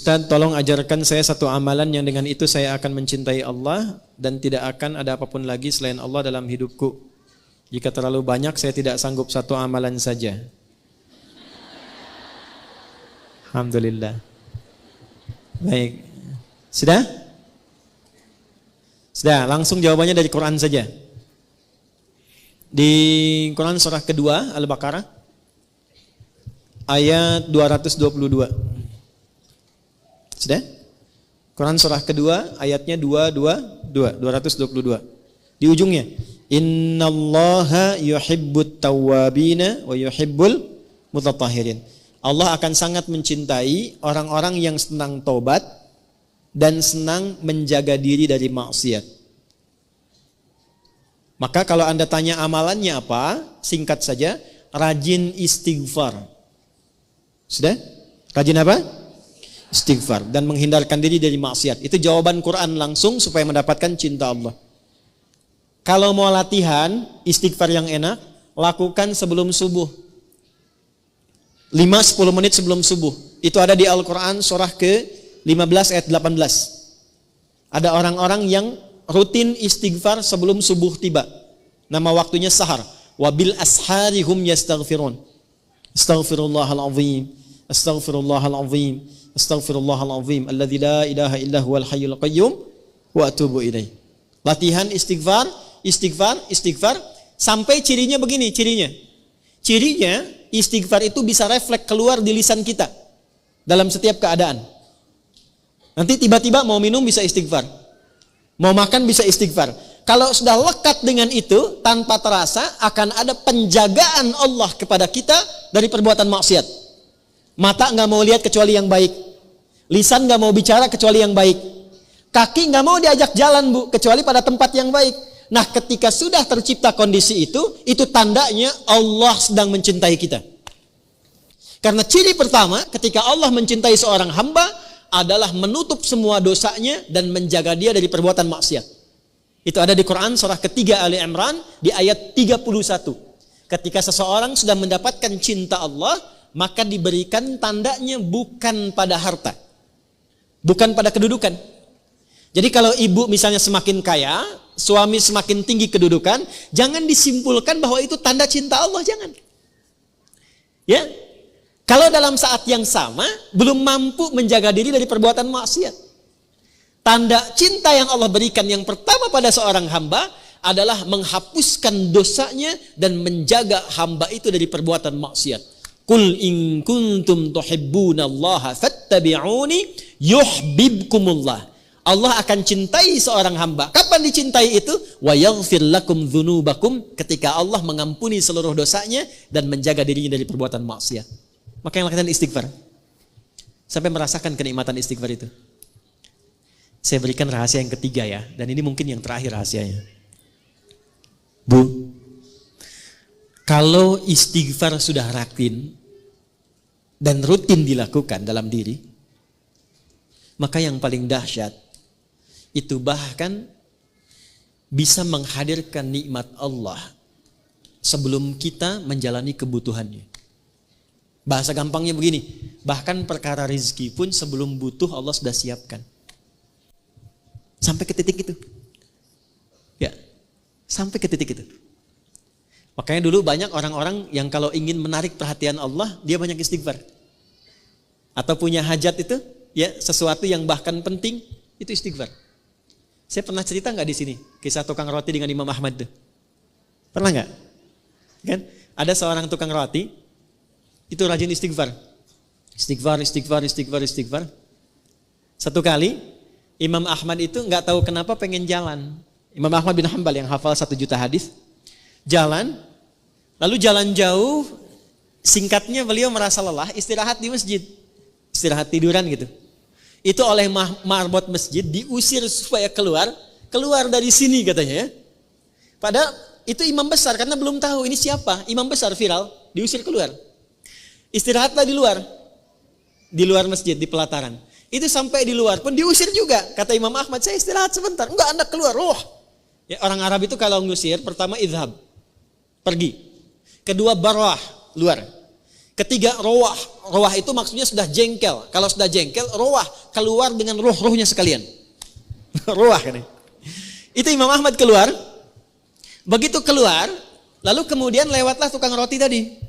Ustadz, tolong ajarkan saya satu amalan yang dengan itu saya akan mencintai Allah dan tidak akan ada apapun lagi selain Allah dalam hidupku. Jika terlalu banyak saya tidak sanggup satu amalan saja. Alhamdulillah. Baik. Sudah? Sudah, langsung jawabannya dari Quran saja. Di Quran surah kedua Al-Baqarah ayat 222. Sudah? Quran surah kedua ayatnya 222. Di ujungnya, innallaha yuhibbut tawwabina wa yuhibbul mutatahhirin. Allah akan sangat mencintai orang-orang yang senang taubat dan senang menjaga diri dari maksiat. Maka kalau Anda tanya amalannya apa? Singkat saja, rajin istighfar. Sudah? Rajin apa? Istighfar dan menghindarkan diri dari maksiat. Itu jawaban Quran langsung supaya mendapatkan cinta Allah. Kalau mau latihan istighfar yang enak, lakukan sebelum subuh. 5-10 menit sebelum subuh. Itu ada di Al-Quran surah ke-15 ayat 18. Ada orang-orang yang rutin istighfar sebelum subuh tiba. Nama waktunya sahar. Wabil ashari hum yastaghfirun. Astaghfirullahalazim. Astaghfirullahalazim. Astaghfirullahalazim alladzi la ilaha illa huwal hayyul qayyum wa atubu ilaih. Latihan istighfar sampai cirinya begini, cirinya istighfar itu bisa refleks keluar di lisan kita dalam setiap keadaan. Nanti tiba-tiba mau minum bisa istighfar, mau makan bisa istighfar. Kalau sudah lekat dengan itu, tanpa terasa akan ada penjagaan Allah kepada kita dari perbuatan maksiat. Mata nggak mau lihat kecuali yang baik, lisan nggak mau bicara kecuali yang baik, kaki nggak mau diajak jalan bu kecuali pada tempat yang baik. Nah, ketika sudah tercipta kondisi itu tandanya Allah sedang mencintai kita. Karena ciri pertama ketika Allah mencintai seorang hamba adalah menutup semua dosanya dan menjaga dia dari perbuatan maksiat. Itu ada di Quran surah ketiga Ali Imran di ayat 31. Ketika seseorang sudah mendapatkan cinta Allah, maka diberikan tandanya bukan pada harta, bukan pada kedudukan. Jadi kalau ibu misalnya semakin kaya, suami semakin tinggi kedudukan, jangan disimpulkan bahwa itu tanda cinta Allah, jangan. Ya, kalau dalam saat yang sama belum mampu menjaga diri dari perbuatan maksiat. Tanda cinta yang Allah berikan yang pertama pada seorang hamba adalah menghapuskan dosanya dan menjaga hamba itu dari perbuatan maksiat. Qul in kuntum tuhibbunallaha fattabi'uni yuhibbukumullah. Allah akan cintai seorang hamba. Kapan dicintai itu? Wa yaghfir lakum dzunubakum, ketika Allah mengampuni seluruh dosanya dan menjaga dirinya dari perbuatan maksiat. Maka yang lakukan istighfar. Sampai merasakan kenikmatan istighfar itu. Saya berikan rahasia yang ketiga ya, dan ini mungkin yang terakhir rahasianya. Bu, kalau istighfar sudah rutin dan rutin dilakukan dalam diri, maka yang paling dahsyat itu bahkan bisa menghadirkan nikmat Allah sebelum kita menjalani kebutuhannya. Bahasa gampangnya begini, bahkan perkara rezeki pun sebelum butuh Allah sudah siapkan. Sampai ke titik itu. Ya, sampai ke titik itu. Makanya dulu banyak orang-orang yang kalau ingin menarik perhatian Allah, dia banyak istighfar. Atau punya hajat itu, ya sesuatu yang bahkan penting, itu istighfar. Saya pernah cerita nggak di sini kisah tukang roti dengan Imam Ahmad tuh? Pernah nggak? Kan? Ada seorang tukang roti itu rajin istighfar. Istighfar. Satu kali Imam Ahmad itu nggak tahu kenapa pengen jalan. Imam Ahmad bin Hanbal yang hafal 1 juta hadis, jalan, lalu jalan jauh, singkatnya beliau merasa lelah, istirahat di masjid, istirahat tiduran gitu. Itu oleh marbot masjid diusir supaya keluar dari sini katanya ya. Padahal itu imam besar karena belum tahu ini siapa, imam besar viral, diusir keluar. Istirahatlah di luar masjid, di pelataran. Itu sampai di luar pun diusir juga. Kata Imam Ahmad, saya istirahat sebentar. Enggak, Anda keluar. Ya, orang Arab itu kalau ngusir, pertama idhab, pergi. Kedua barwah, luar. Ketiga, rawah. Rawah itu maksudnya sudah jengkel. Kalau sudah jengkel, rawah keluar dengan ruh-ruhnya sekalian. Rawah kan. Itu Imam Ahmad keluar. Begitu keluar, lalu kemudian lewatlah tukang roti tadi.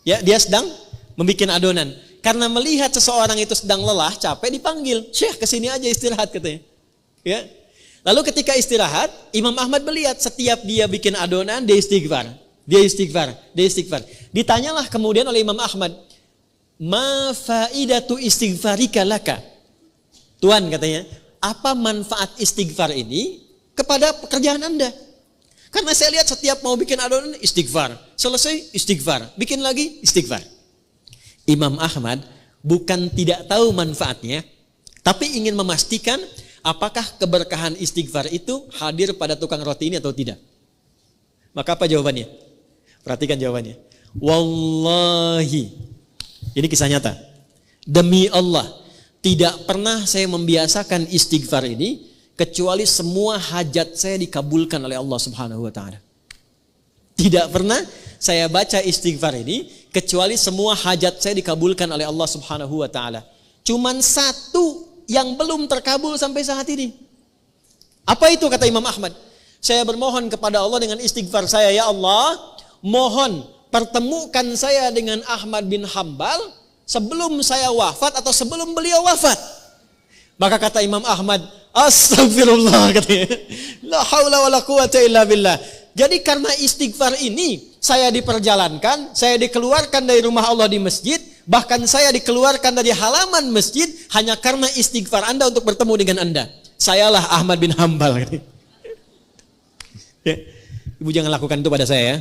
Ya, dia sedang membuat adonan. Karena melihat seseorang itu sedang lelah, capek, dipanggil. Syekh, kesini aja istirahat katanya. Ya. Lalu ketika istirahat, Imam Ahmad melihat setiap dia bikin adonan, dia istighfar. Dia istighfar, dia istighfar. Ditanyalah kemudian oleh Imam Ahmad, ma faidatu istighfarika laka? Tuan katanya, apa manfaat istighfar ini kepada pekerjaan Anda? Karena saya lihat setiap mau bikin adonan, istighfar. Selesai, istighfar. Bikin lagi, istighfar. Imam Ahmad bukan tidak tahu manfaatnya, tapi ingin memastikan apakah keberkahan istighfar itu hadir pada tukang roti ini atau tidak. Maka apa jawabannya? Perhatikan jawabannya. Wallahi, ini kisah nyata. Demi Allah, tidak pernah saya membiasakan istighfar ini kecuali semua hajat saya dikabulkan oleh Allah Subhanahu wa taala. Tidak pernah saya baca istighfar ini kecuali semua hajat saya dikabulkan oleh Allah Subhanahu wa taala. Cuman satu yang belum terkabul sampai saat ini. Apa itu kata Imam Ahmad? Saya bermohon kepada Allah dengan istighfar saya, ya Allah, mohon pertemukan saya dengan Ahmad bin Hambal sebelum saya wafat atau sebelum beliau wafat. Maka kata Imam Ahmad, astagfirullah katanya. La haula wala quwata illa billah. Jadi karena istighfar ini saya diperjalankan, saya dikeluarkan dari rumah Allah di masjid, bahkan saya dikeluarkan dari halaman masjid hanya karena istighfar Anda untuk bertemu dengan Anda. Sayalah Ahmad bin Hambal. Ya. Ibu jangan lakukan itu pada saya ya.